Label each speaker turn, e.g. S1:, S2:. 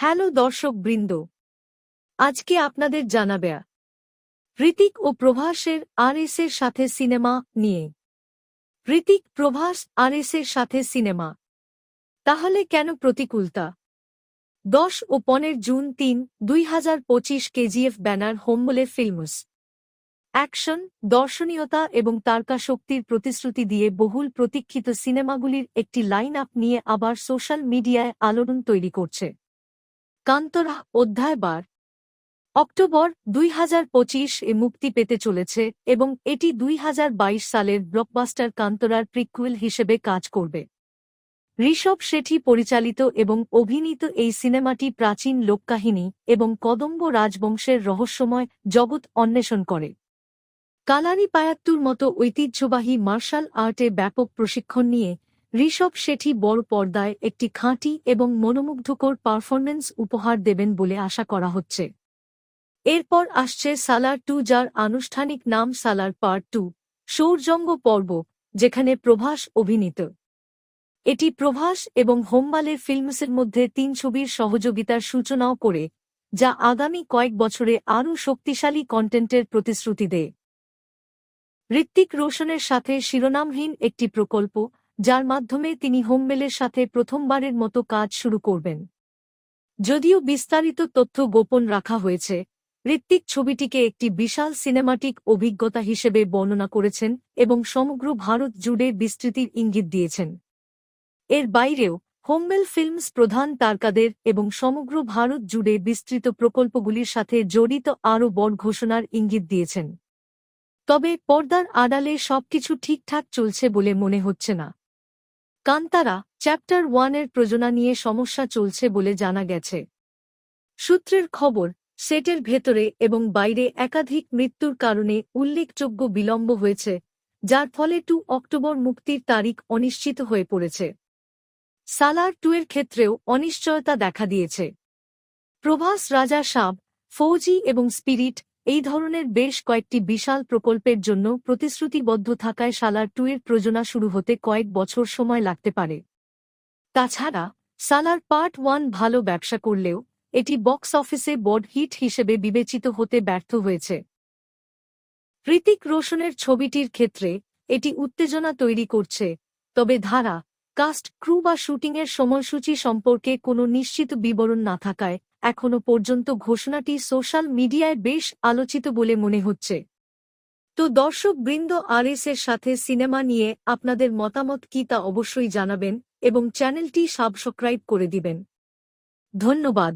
S1: Hello দর্শকবৃন্দ, আজকে আপনাদের জানাবে হৃতিক ও প্রভাসের আরএসের সাথে সিনেমা নিয়ে। হৃতিক প্রভাস আরএসের সাথে সিনেমা, তাহলে কেন প্রতিকূলতা? 10 ও 15 June 3, 2025 KGF banner Hombale films. Action, দর্শনীয়তা এবং তারকাশক্তির প্রতিশ্রুতি দিয়ে বহুল প্রতীক্ষিত সিনেমাগুলির একটি লাইন আপ নিয়ে আবার সোশ্যাল মিডিয়ায় আলোড়ন তৈরি করছে। কান্তরা অধ্যায় 12 অক্টোবর 2025-এ মুক্তি পেতে চলেছে এবং এটি 2022 সালের ব্লকবাস্টার কান্তরার প্রিকুয়েল হিসেবে কাজ করবে। ঋষভ শেঠি পরিচালিত এবং অভিনীত এই সিনেমাটি প্রাচীন লোককাহিনী এবং কদম্ব রাজবংশের রহস্যময় জগৎ অন্বেষণ করে। কালারিপায়াত্তুর মতো ঐতিহ্যবাহী মার্শাল আর্টে ব্যাপক প্রশিক্ষণ নিয়ে ঋষভ শেঠি বড় পর্দায় একটি খাঁটি এবং মনোমুগ্ধকর পারফরম্যান্স উপহার দেবেন বলে আশা করা হচ্ছে। এরপর আসছে সালার 2, যার আনুষ্ঠানিক নাম সালার পার্ট 2, শৌর্যঙ্গ পর্ব, যেখানে প্রভাস অভিনীত। এটি প্রভাস এবং হোমবালে ফিল্মসের মধ্যে 3 ছবির সহযোগিতার সূচনাও করে, যা আগামী কয়েক বছরে আরও শক্তিশালী কন্টেন্টের প্রতিশ্রুতি দেয়। ঋত্বিক রোশনের সাথে শিরোনামহীন একটি প্রকল্প, যার মাধ্যমে তিনি হোমবেলের সাথে প্রথমবারের মতো কাজ শুরু করবেন। যদিও বিস্তারিত তথ্য গোপন রাখা হয়েছে, ঋত্বিক ছবিটিকে একটি বিশাল সিনেমাটিক অভিজ্ঞতা হিসেবে বর্ণনা করেছেন এবং সমগ্র ভারত জুড়ে বিস্তৃতির ইঙ্গিত দিয়েছেন। এর বাইরেও হোমবেল ফিল্মস প্রধান তারকাদের এবং সমগ্র ভারত জুড়ে বিস্তৃত প্রকল্পগুলির সাথে জড়িত আরও বড় ঘোষণার ইঙ্গিত দিয়েছেন। তবে পর্দার আড়ালে সবকিছু ঠিকঠাক চলছে বলে মনে হচ্ছে না। কান্তারা চ্যাপ্টার 1-এর প্রযোজনা নিয়ে সমস্যা চলছে বলে জানা গেছে। সূত্রের খবর, সেটের ভেতরে এবং বাইরে একাধিক মৃত্যুর কারণে উল্লেখযোগ্য বিলম্ব হয়েছে, যার ফলে 2 অক্টোবর মুক্তির তারিখ অনিশ্চিত হয়ে পড়েছে। সালার 2-এর ক্ষেত্রেও অনিশ্চয়তা দেখা দিয়েছে। প্রভাস রাজা সাব, ফৌজি এবং স্পিরিট এই ধরনের বেশ কয়েকটি বিশাল প্রকল্পের জন্য প্রতিশ্রুতিবদ্ধ থাকায় সালার 2-এর প্রযোজনা শুরু হতে কয়েক বছর সময় লাগতে পারে। তাছাড়া সালার পার্ট 1 ভালো ব্যবসা করলেও এটি বক্স অফিসে বড় হিট হিসেবে বিবেচিত হতে ব্যর্থ হয়েছে। হৃতিক রোশনের ছবিটির ক্ষেত্রে এটি উত্তেজনা তৈরি করছে, তবে ধারা, কাস্ট, ক্রু বা শুটিংয়ের সময়সূচি সম্পর্কে কোনো নিশ্চিত বিবরণ না থাকায় এখনও পর্যন্ত ঘোষণাটি সোশ্যাল মিডিয়ায় বেশ আলোচিত বলে মনে হচ্ছে। তো দর্শকবৃন্দ, আরএসের সাথে সিনেমা নিয়ে আপনাদের মতামত কি তা অবশ্যই জানাবেন এবং চ্যানেলটি সাবস্ক্রাইব করে দিবেন। ধন্যবাদ।